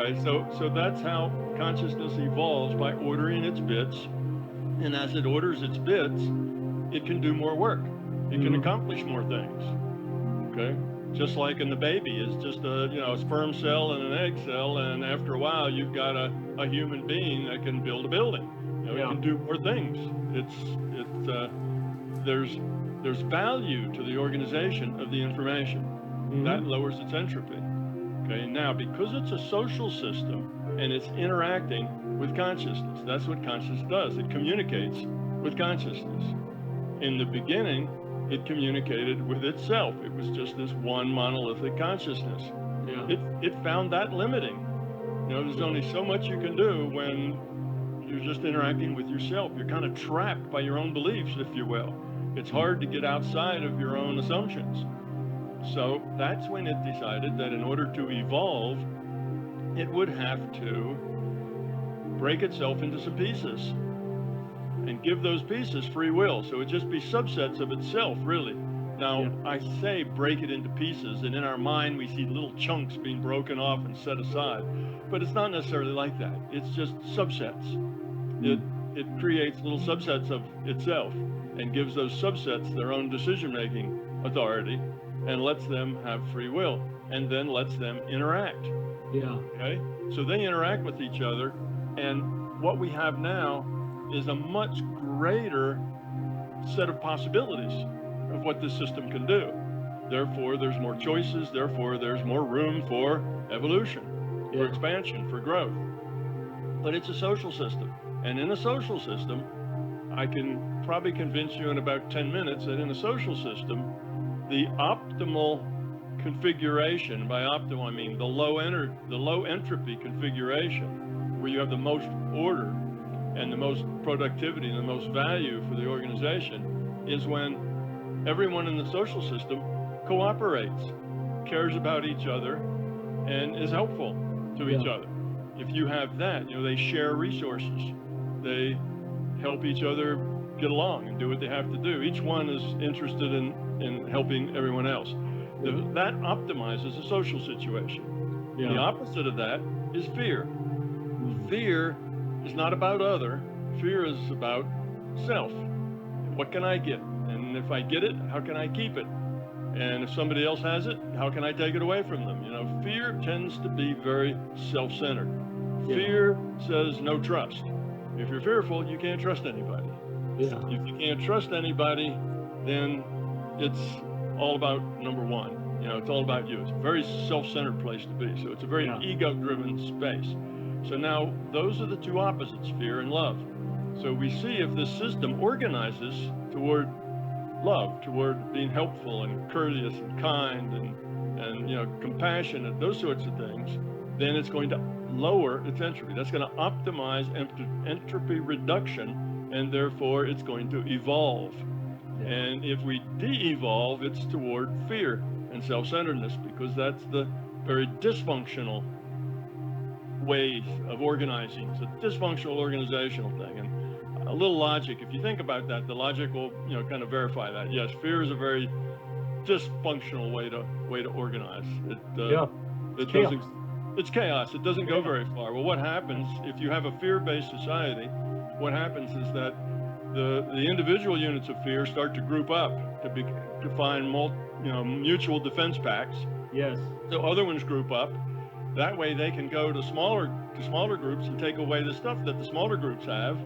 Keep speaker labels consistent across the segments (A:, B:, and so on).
A: anyway, so that's how consciousness evolves, by ordering its bits. And as it orders its bits, it can do more work. It can accomplish more things. Okay? Just like in the baby is just a sperm cell and an egg cell, and after a while you've got a human being that can build a building. It can do more things. There's value to the organization of the information. That lowers its entropy. Okay, now because it's a social system and it's interacting with consciousness, that's what consciousness does. It communicates with consciousness. In the beginning, it communicated with itself. It was just this one monolithic consciousness. It found that limiting. There's only so much you can do when you're just interacting with yourself. You're kind of trapped by your own beliefs, if you will. It's hard to get outside of your own assumptions. So that's when it decided that in order to evolve, it would have to break itself into some pieces and give those pieces free will. So it'd just be subsets of itself, really. Now, I say break it into pieces, and in our mind we see little chunks being broken off and set aside. But it's not necessarily like that. It's just subsets. It creates little subsets of itself and gives those subsets their own decision-making authority and lets them have free will, and then lets them interact. Okay? So they interact with each other, and what we have now is a much greater set of possibilities of what this system can do. Therefore, there's more choices. Therefore, there's more room for evolution, for expansion, for growth. But it's a social system. And in a social system, I can probably convince you in about 10 minutes that in a social system, the optimal configuration, by optimal I mean the low entropy configuration, where you have the most order and the most productivity and the most value for the organization, is when everyone in the social system cooperates, cares about each other, and is helpful to each other. If you have that, they share resources, they help each other get along and do what they have to do. Each one is interested in helping everyone else. That optimizes a social situation. The opposite of that is fear. Fear is not about other. Fear is about self. What can I get? And if I get it, how can I keep it? And if somebody else has it, how can I take it away from them? Fear tends to be very self-centered. Fear says no trust. If you're fearful, you can't trust anybody. If you can't trust anybody, then it's all about number one. It's all about you. It's a very self-centered place to be. So it's a very ego-driven space. So now those are the two opposites, fear and love. So we see if this system organizes toward love, toward being helpful and courteous and kind and compassionate, those sorts of things, then it's going to lower its entropy. That's going to optimize entropy reduction, and therefore it's going to evolve. And if we de-evolve, it's toward fear and self-centeredness, because that's the very dysfunctional way of organizing. It's a dysfunctional organizational thing. And a little logic, if you think about that, the logic will kind of verify that. Yes, fear is a very dysfunctional way to organize. It's chaos. It doesn't go very far. Well, what happens if you have a fear-based society? What happens is that the individual units of fear start to group up to find mutual defense pacts. So other ones group up. That way they can go to smaller groups and take away the stuff that the smaller groups have.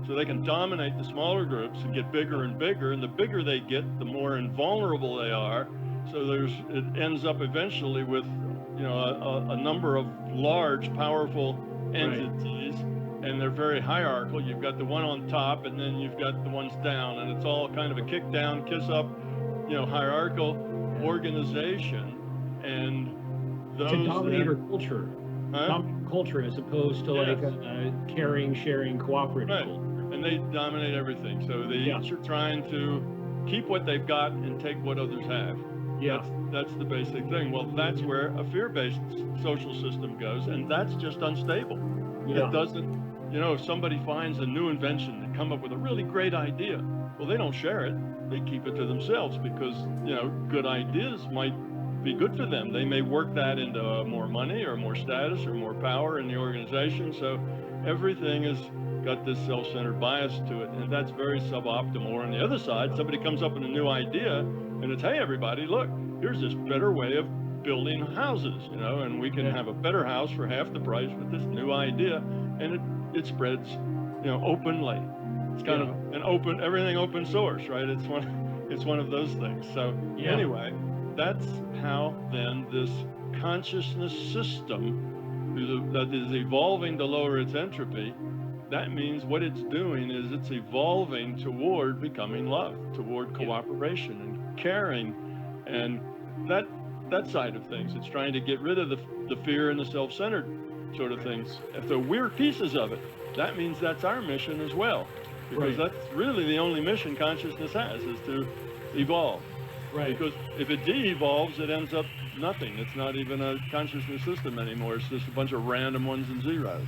A: So they can dominate the smaller groups and get bigger and bigger. And the bigger they get, the more invulnerable they are. So it ends up eventually with a number of large, powerful entities, and they're very hierarchical. You've got the one on top, and then you've got the ones down, and it's all kind of a kick down, kiss up, hierarchical organization. And
B: it's a dominator culture. Dominator culture as opposed to like a caring, sharing, cooperative culture.
A: And they dominate everything. So they each are trying to keep what they've got and take what others have. That's the basic thing. Well, that's where a fear-based social system goes, and that's just unstable. It doesn't, if somebody finds a new invention and come up with a really great idea, well, they don't share it. They keep it to themselves because, good ideas might be good for them. They may work that into more money or more status or more power in the organization. So everything has got this self-centered bias to it, and that's very suboptimal. Or on the other side, somebody comes up with a new idea, and it's, hey, everybody, look, here's this better way of building houses, you know, and we can have a better house for half the price with this new idea, and it spreads, you know, openly. It's kind of an open, everything open source, right? It's one of those things. So anyway, that's how then this consciousness system that is evolving to lower its entropy, that means what it's doing is it's evolving toward becoming love, toward cooperation and caring, and that side of things. It's trying to get rid of the fear and the self-centered sort of things. If they're weird pieces of it, that means that's our mission as well, because that's really the only mission consciousness has, is to evolve.
B: Right.
A: Because if it de-evolves, it ends up nothing. It's not even a consciousness system anymore. It's just a bunch of random ones and zeros.